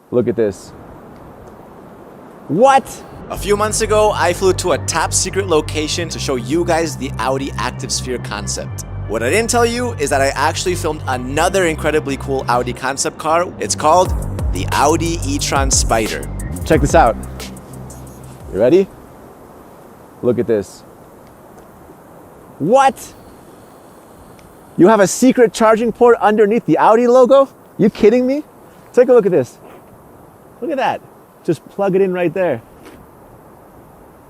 Look at this. What? A few months ago, I flew to a top secret location to show you guys the Audi Active Sphere concept. What I didn't tell you is that I actually filmed another incredibly cool Audi concept car. It's called the Audi e-tron Spider. Check this out. You ready? Look at this. What? You have a secret charging port underneath the Audi logo? You kidding me? Take a look at this. Look at that. Just plug it in right there.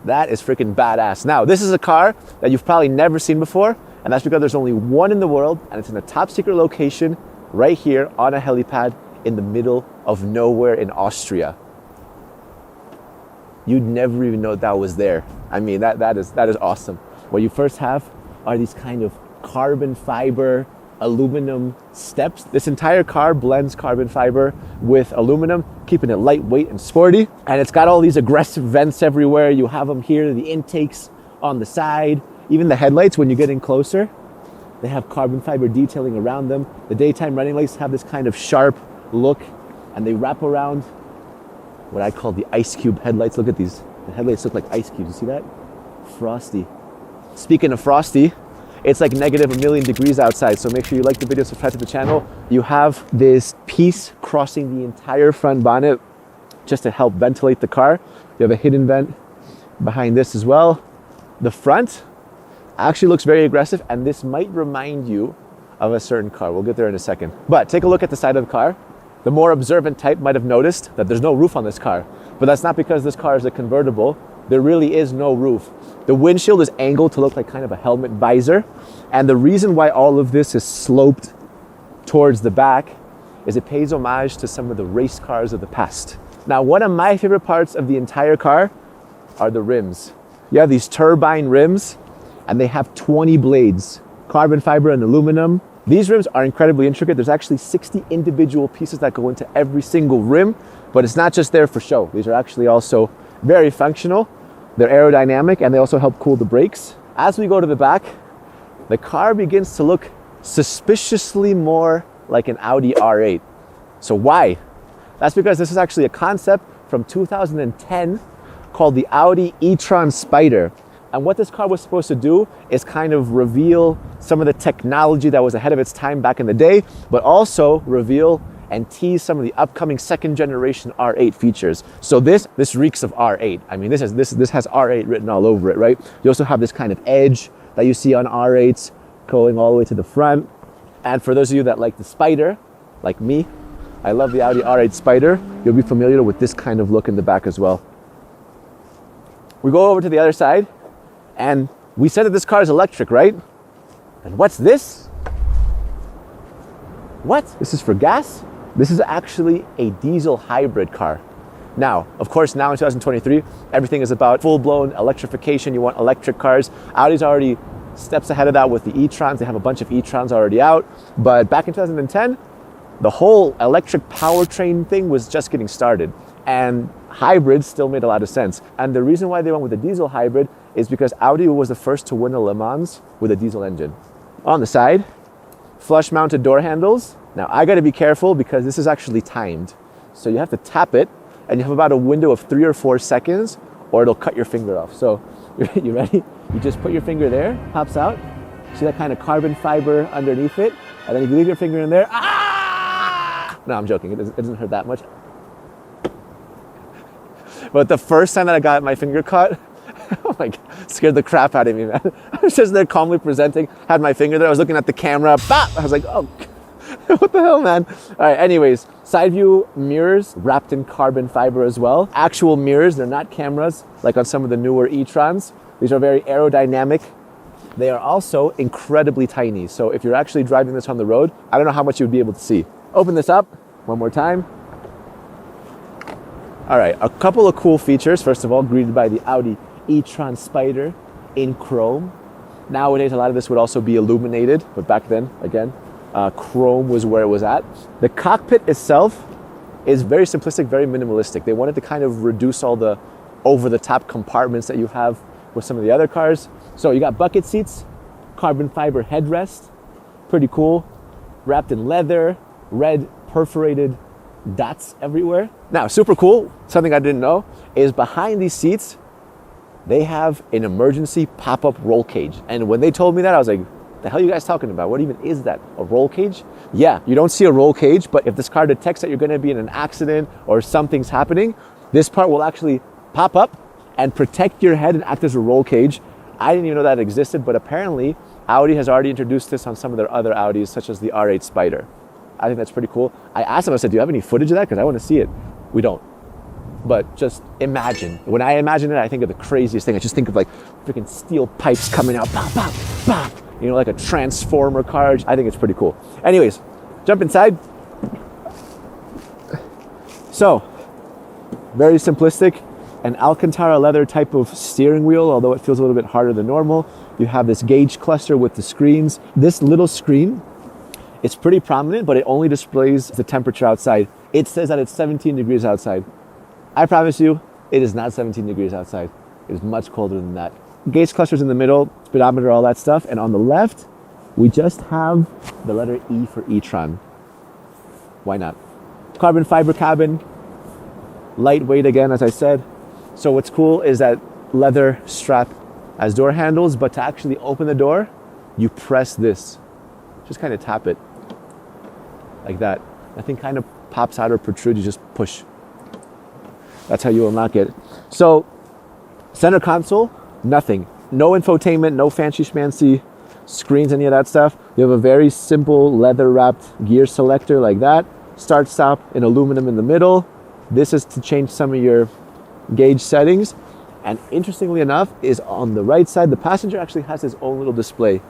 That is freaking badass. Now, this is a car that you've probably never seen before, and that's because there's only one in the world, and it's in a top secret location right here on a helipad in the middle of nowhere in Austria. You'd never even know that was there. I mean, that is awesome. What you first have are these kind of carbon fiber aluminum steps. This entire car blends carbon fiber with aluminum, keeping it lightweight and sporty. And it's got all these aggressive vents everywhere. You have them here, the intakes on the side, even the headlights when you get in closer, they have carbon fiber detailing around them. The daytime running lights have this kind of sharp look, and they wrap around what I call the ice cube headlights. Look at these. The headlights look like ice cubes. You see that? Frosty. Speaking of frosty, it's like negative a million degrees outside, so make sure you like the video, subscribe to the channel. You have this piece crossing the entire front bonnet just to help ventilate the car. You have a hidden vent behind this as well. The front actually looks very aggressive, and this might remind you of a certain car. We'll get there in a second. But take a look at the side of the car. The more observant type might have noticed that there's no roof on this car, but that's not because this car is a convertible. There really is no roof. The windshield is angled to look like kind of a helmet visor. And the reason why all of this is sloped towards the back is it pays homage to some of the race cars of the past. Now, one of my favorite parts of the entire car are the rims. You have these turbine rims, and they have 20 blades, carbon fiber and aluminum. These rims are incredibly intricate. There's actually 60 individual pieces that go into every single rim, but it's not just there for show. These are actually also very functional. They're aerodynamic, and they also help cool the brakes. As we go to the back, the car begins to look suspiciously more like an Audi R8. So why? That's because this is actually a concept from 2010 called the Audi e-tron Spider. And what this car was supposed to do is kind of reveal some of the technology that was ahead of its time back in the day, but also reveal and tease some of the upcoming second generation R8 features. So this reeks of R8. I mean, this has R8 written all over it, right? You also have this kind of edge that you see on R8s going all the way to the front. And for those of you that like the Spider, like me, I love the Audi R8 Spider. You'll be familiar with this kind of look in the back as well. We go over to the other side, and we said that this car is electric, right? And what's this? What? This is for gas? This is actually a diesel hybrid car. Now, of course, now in 2023, everything is about full-blown electrification. You want electric cars. Audi's already steps ahead of that with the e-trons. They have a bunch of e-trons already out. But back in 2010, the whole electric powertrain thing was just getting started. And hybrids still made a lot of sense. And the reason why they went with a diesel hybrid is because Audi was the first to win a Le Mans with a diesel engine. On the side, flush mounted door handles. Now I gotta be careful because this is actually timed. So you have to tap it, and you have about a window of 3 or 4 seconds, or it'll cut your finger off. So you ready? You just put your finger there, pops out. See that kind of carbon fiber underneath it? And then if you leave your finger in there, ah! No, I'm joking, it doesn't hurt that much. But the first time that I got my finger caught, oh my God, scared the crap out of me, man. I was just there calmly presenting, had my finger there, I was looking at the camera, bop! I was like, oh, what the hell, man? All right, anyways, side view mirrors wrapped in carbon fiber as well. Actual mirrors, they're not cameras like on some of the newer e-trons. These are very aerodynamic. They are also incredibly tiny. So if you're actually driving this on the road, I don't know how much you would be able to see. Open this up one more time. All right, a couple of cool features. First of all, greeted by the Audi e-tron Spider in chrome. Nowadays, a lot of this would also be illuminated, but back then, again, chrome was where it was at. The cockpit itself is very simplistic, very minimalistic. They wanted to kind of reduce all the over-the-top compartments that you have with some of the other cars. So you got bucket seats, carbon fiber headrest, pretty cool, wrapped in leather, red perforated dots everywhere. Now, super cool, something I didn't know, is behind these seats, they have an emergency pop-up roll cage. And when they told me that, I was like, the hell are you guys talking about? What even is that? A roll cage? Yeah, you don't see a roll cage, but if this car detects that you're gonna be in an accident or something's happening, this part will actually pop up and protect your head and act as a roll cage. I didn't even know that existed, but apparently Audi has already introduced this on some of their other Audis, such as the R8 Spider. I think that's pretty cool. I asked them, I said, do you have any footage of that? Because I want to see it. We don't. But just imagine. When I imagine it, I think of the craziest thing. I just think of like freaking steel pipes coming out, pop, pop, pop. You know, like a transformer car. I think it's pretty cool. Anyways, jump inside. So, very simplistic. An Alcantara leather type of steering wheel, although it feels a little bit harder than normal. You have this gauge cluster with the screens. This little screen, it's pretty prominent, but it only displays the temperature outside. It says that it's 17 degrees outside. I promise you, it is not 17 degrees outside. It is much colder than that. Gauge clusters in the middle, speedometer, all that stuff. And on the left, we just have the letter E for e-tron. Why not? Carbon fiber cabin, lightweight again, as I said. So what's cool is that leather strap as door handles, but to actually open the door, you press this. Just kind of tap it like that. Nothing kind of pops out or protrudes, you just push. That's how you unlock it. So center console, nothing. No infotainment, no fancy schmancy screens, any of that stuff. You have a very simple leather wrapped gear selector like that. Start stop in aluminum in the middle. This is to change some of your gauge settings. And interestingly enough, is on the right side, the passenger actually has his own little display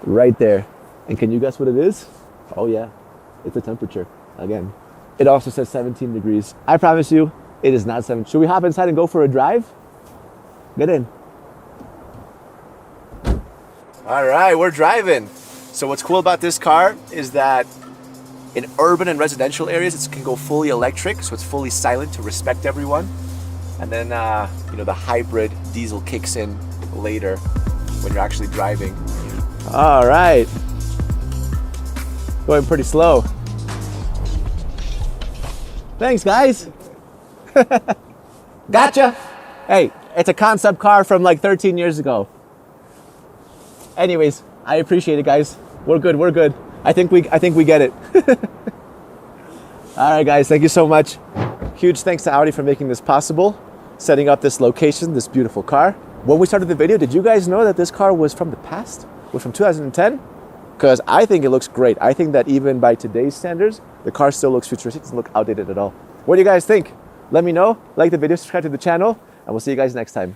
right there. And can you guess what it is? Oh yeah, it's the temperature again. It also says 17 degrees. I promise you, it is not 17. Should we hop inside and go for a drive? Get in. All right, we're driving. So what's cool about this car is that in urban and residential areas, it can go fully electric, so it's fully silent to respect everyone. And then, the hybrid diesel kicks in later when you're actually driving. All right. Going pretty slow. Thanks, guys. Gotcha. Hey, it's a concept car from like 13 years ago. Anyways, I appreciate it, guys. We're good. I think we get it. All right, guys, thank you so much. Huge thanks to Audi for making this possible, setting up this location, this beautiful car. When we started the video, did you guys know that this car was from the past? Was from 2010? Because I think it looks great. I think that even by today's standards, the car still looks futuristic, doesn't look outdated at all. What do you guys think? Let me know. Like the video, subscribe to the channel, and we'll see you guys next time.